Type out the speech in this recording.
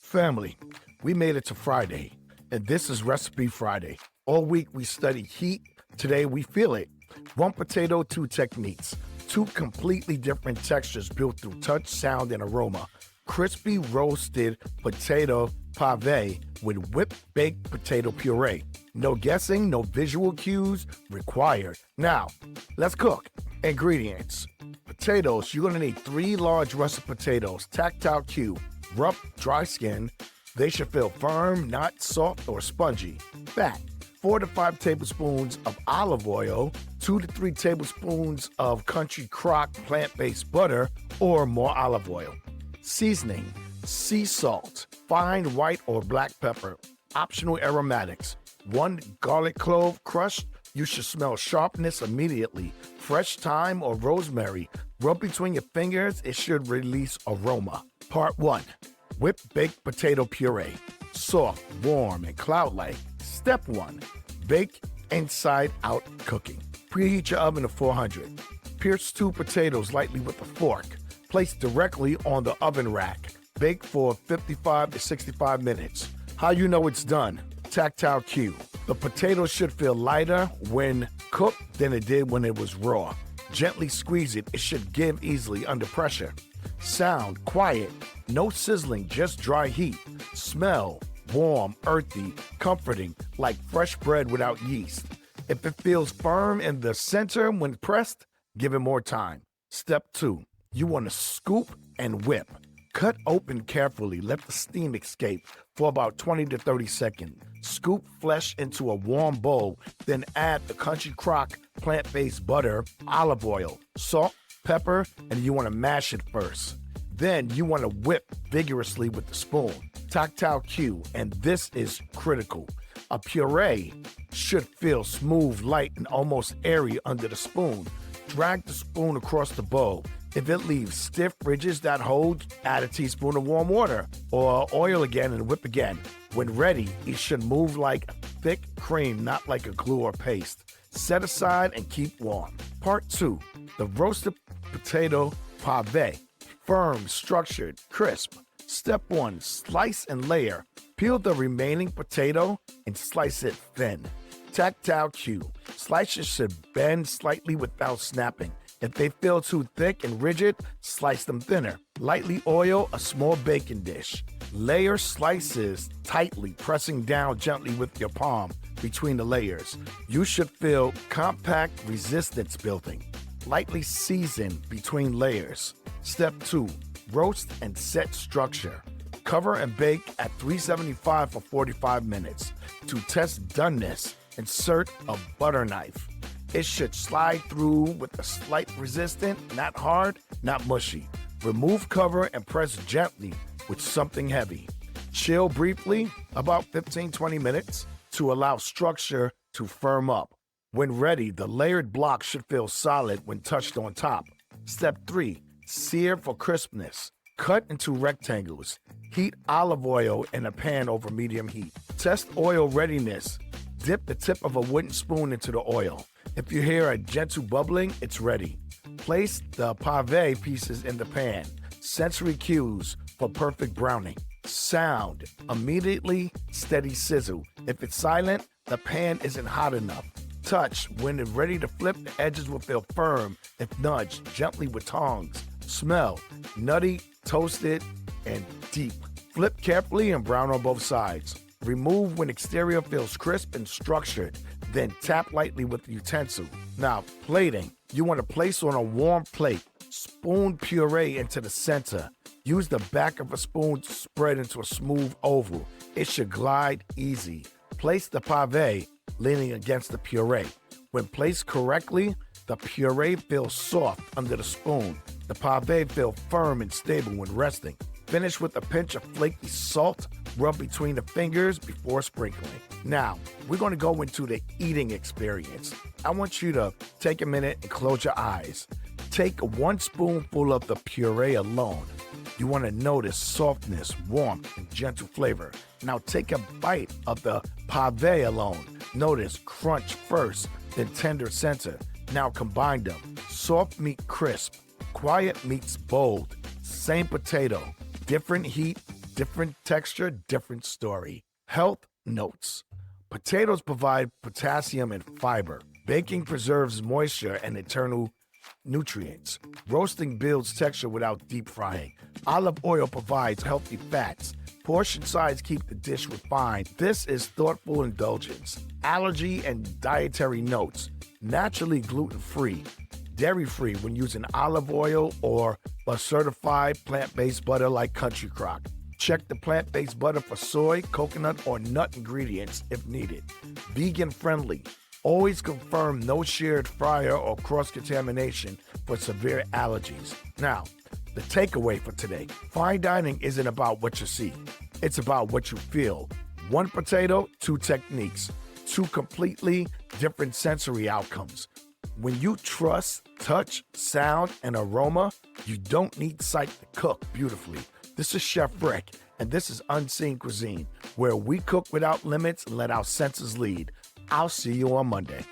Family, we made it to Friday, and this is Recipe Friday. All week we study heat. Today we feel it. One potato, two techniques. Two completely different textures built through touch, sound, and aroma. Crispy roasted potato pavé with whipped baked potato puree. No guessing, no visual cues required. Now, let's cook. Ingredients. Potatoes, you're gonna need 3 large russet potatoes, tactile cube, rough, dry skin. They should feel firm, not soft or spongy. Fat, 4 to 5 tablespoons of olive oil, 2 to 3 tablespoons of country crock plant-based butter or more olive oil. Seasoning, sea salt, fine white or black pepper, optional aromatics, 1 garlic clove crushed. You should smell sharpness immediately. Fresh thyme or rosemary, rub between your fingers, it should release aroma. Part 1. Whipped baked potato puree. Soft, warm, and cloud-like. Step 1. Bake inside out cooking. Preheat your oven to 400. Pierce 2 potatoes lightly with a fork. Place directly on the oven rack. Bake for 55 to 65 minutes. How you know it's done? Tactile cue. The potato should feel lighter when cooked than it did when it was raw. Gently squeeze it. It should give easily under pressure. Sound, quiet. No sizzling, just dry heat. Smell, warm, earthy, comforting, like fresh bread without yeast. If it feels firm in the center when pressed, give it more time. Step 2. You want to scoop and whip. Cut open carefully, let the steam escape for about 20 to 30 seconds. Scoop flesh into a warm bowl, then add the country crock plant-based butter, olive oil, salt, pepper, and you want to mash it first. Then you want to whip vigorously with the spoon. Tactile cue, and this is critical. A puree should feel smooth, light, and almost airy under the spoon. Drag the spoon across the bowl. If it leaves stiff ridges that hold, add a teaspoon of warm water or oil again and whip again. When ready, it should move like thick cream, not like a glue or paste. Set aside and keep warm. Part 2. The roasted potato pavé. Firm, structured, crisp. Step 1. Slice and layer. Peel the remaining potato and slice it thin. Tactile cue. Slices should bend slightly without snapping. If they feel too thick and rigid, slice them thinner. Lightly oil a small baking dish. Layer slices tightly, pressing down gently with your palm between the layers. You should feel compact resistance building. Lightly season between layers. Step 2. Roast and set structure. Cover and bake at 375 for 45 minutes. To test doneness, insert a butter knife. It should slide through with a slight resistance, not hard, not mushy. Remove cover and press gently with something heavy. Chill briefly, about 15-20 minutes, to allow structure to firm up. When ready, the layered block should feel solid when touched on top. Step 3. Sear for crispness. Cut into rectangles. Heat olive oil in a pan over medium heat. Test oil readiness. Dip the tip of a wooden spoon into the oil. If you hear a gentle bubbling, it's ready. Place the pavé pieces in the pan. Sensory cues for perfect browning. Sound, immediately steady sizzle. If it's silent, the pan isn't hot enough. Touch, when it's ready to flip, the edges will feel firm if nudged gently with tongs. Smell, nutty, toasted, and deep. Flip carefully and brown on both sides. Remove when exterior feels crisp and structured. Then tap lightly with the utensil. Now, plating. You want to place on a warm plate. Spoon puree into the center. Use the back of a spoon to spread into a smooth oval. It should glide easy. Place the pavé leaning against the puree. When placed correctly, the puree feels soft under the spoon. The pavé feels firm and stable when resting. Finish with a pinch of flaky salt. Rub between the fingers before sprinkling. Now, we're going to go into the eating experience. I want you to take a minute and close your eyes. Take 1 spoonful of the puree alone. You want to notice softness, warmth, and gentle flavor. Now take a bite of the pavé alone. Notice crunch first, then tender center. Now combine them. Soft meat crisp, quiet meats bold. Same potato, different heat, Different texture, different story. Health notes. Potatoes provide potassium and fiber. Baking preserves moisture and internal nutrients. Roasting builds texture without deep frying. Olive oil provides healthy fats. Portion size keep the dish refined. This is thoughtful indulgence. Allergy and dietary notes. Naturally gluten-free, dairy-free when using olive oil or a certified plant-based butter like Country Crock. Check the plant-based butter for soy, coconut, or nut ingredients if needed. Vegan-friendly. Always confirm no shared fryer or cross-contamination for severe allergies. Now, the takeaway for today. Fine dining isn't about what you see. It's about what you feel. One potato, two techniques. Two completely different sensory outcomes. When you trust touch, sound, and aroma, you don't need sight to cook beautifully. This is Chef Rick, and this is Unseen Cuisine, where we cook without limits and let our senses lead. I'll see you on Monday.